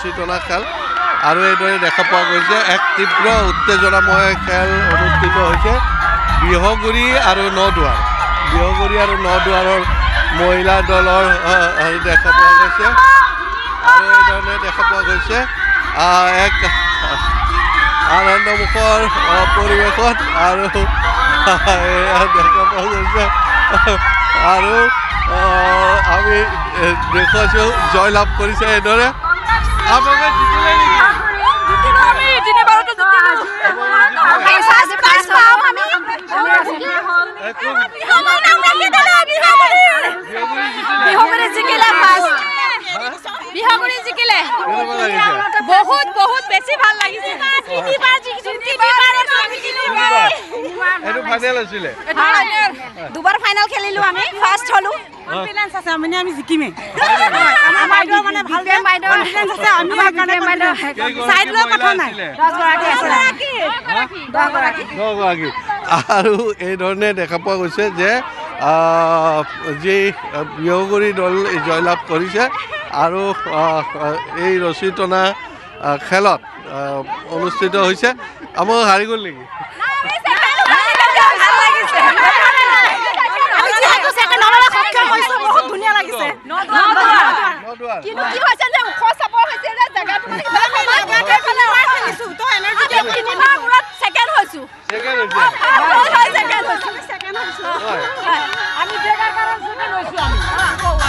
ৰছী টনা খেল আৰু এইদৰে দেখা পোৱা গৈছে এক তীব্ৰ উত্তেজনাময় খেল অনুষ্ঠিত হৈছে বিহগুৰি আৰু নদুৱাৰৰ মহিলা দলৰ দেখা পোৱা গৈছে আৰু এইধৰণে দেখা পোৱা গৈছে এক আনন্দমুখৰ পৰিৱেশত আৰু দেখা পোৱা গৈছে আৰু আমি দেখুৱাইছোঁ জয়লাভ কৰিছে এইদৰে আপোনালোকে জিকিলে নেকি বহুত বেছি ভাল লাগিছে দুবাৰ ফাইনেল খেলিলো আমি ফাৰ্ষ্ট হলো কনফিডেন্স আছে আমি জিকিমে আমাৰ বাইদেউ মানে ভাল কনফিডেন্স আছে আমি কাৰণে বাইদেউ সাইড লৈ কথা নাই 10 গৰাকী আছে 10 গৰাকী আৰু এই ধৰণে দেখা পোৱা গৈছে যে যি বিহগুৰি দল জয়লাভ কৰিছে আৰু এই ৰছী টনা খেলত অনুষ্ঠিত হৈছে আমাৰ হাৰি গ'ল নেকি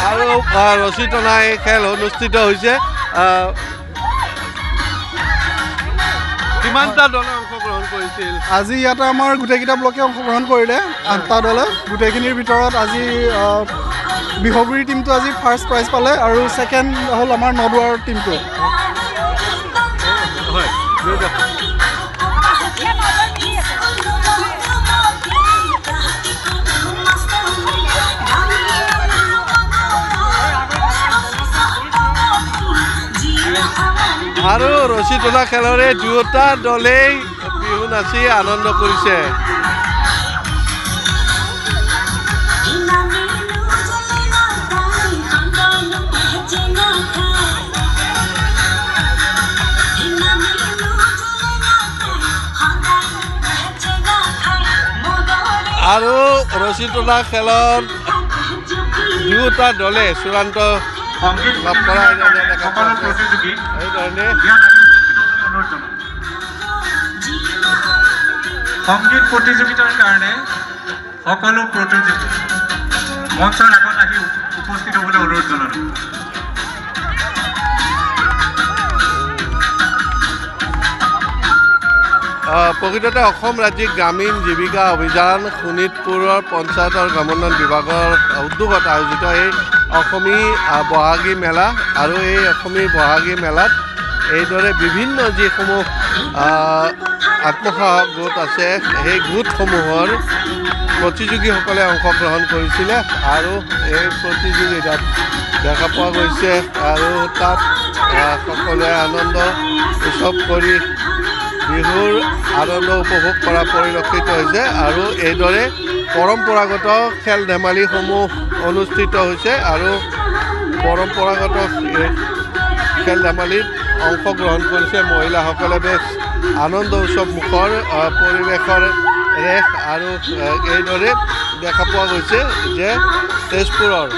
আৰু ৰছী টনা এই খেল অনুষ্ঠিত হৈছে কিমানটা দলে অংশগ্ৰহণ কৰিছিল আজি ইয়াতে আমাৰ গোটেইকেইটা ব্লকে অংশগ্ৰহণ কৰিলে 8টা দলে গোটেইখিনিৰ ভিতৰত আজি বিহগুৰি টিমটো আজি ফাৰ্ষ্ট প্ৰাইজ পালে আৰু ছেকেণ্ড হ'ল আমাৰ নদুৱাৰ টিমটো আৰু ৰছী টনা খেলৰে দুয়োটা দলেই বিহু নাচি আনন্দ কৰিছে আৰু ৰছী টনা খেলত দুয়োটা দলে চূড়ান্ত লাভ কৰা সংগীত প্ৰতিযোগিতাৰ কাৰণে সকলো প্ৰতিযোগী মঞ্চৰ আগত আহি উপস্থিত হ'বলৈ অনুৰোধ জনালোঁ প্ৰকৃততে অসম ৰাজ্যিক গ্ৰামীণ জীৱিকা অভিযান শোণিতপুৰৰ পঞ্চায়ত আৰু গ্ৰামোন্নয়ন বিভাগৰ উদ্যোগত আয়োজিত এই অসমী বহাগী মেলা আৰু এই অসমী বহাগী মেলাত এইদৰে বিভিন্ন যিসমূহ আত্মসহায়ক গোট আছে সেই গোটসমূহৰ প্ৰতিযোগীসকলে অংশগ্ৰহণ কৰিছিলে আৰু এই প্ৰতিযোগিতাত দেখা পোৱা গৈছে আৰু তাত সকলোৱে আনন্দ উৎসৱ কৰি বিহুৰ আনন্দ উপভোগ কৰা পৰিলক্ষিত হৈছে আৰু এইদৰে পৰম্পৰাগত খেল ধেমালিসমূহ অনুষ্ঠিত হৈছে আৰু পৰম্পৰাগত খেল ধেমালিত অংশগ্ৰহণ কৰিছে মহিলাসকলে বেছ আনন্দ উৎসৱমুখৰ পৰিৱেশৰ ৰেখ আৰু এইদৰে দেখা পোৱা গৈছে যে তেজপুৰৰ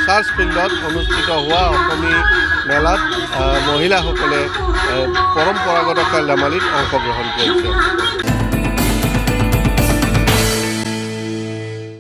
চাৰ্চ ফিল্ডত অনুষ্ঠিত হোৱা অসমী মেলাত মহিলাসকলে পৰম্পৰাগত খেল ধেমালিত অংশগ্ৰহণ কৰিছে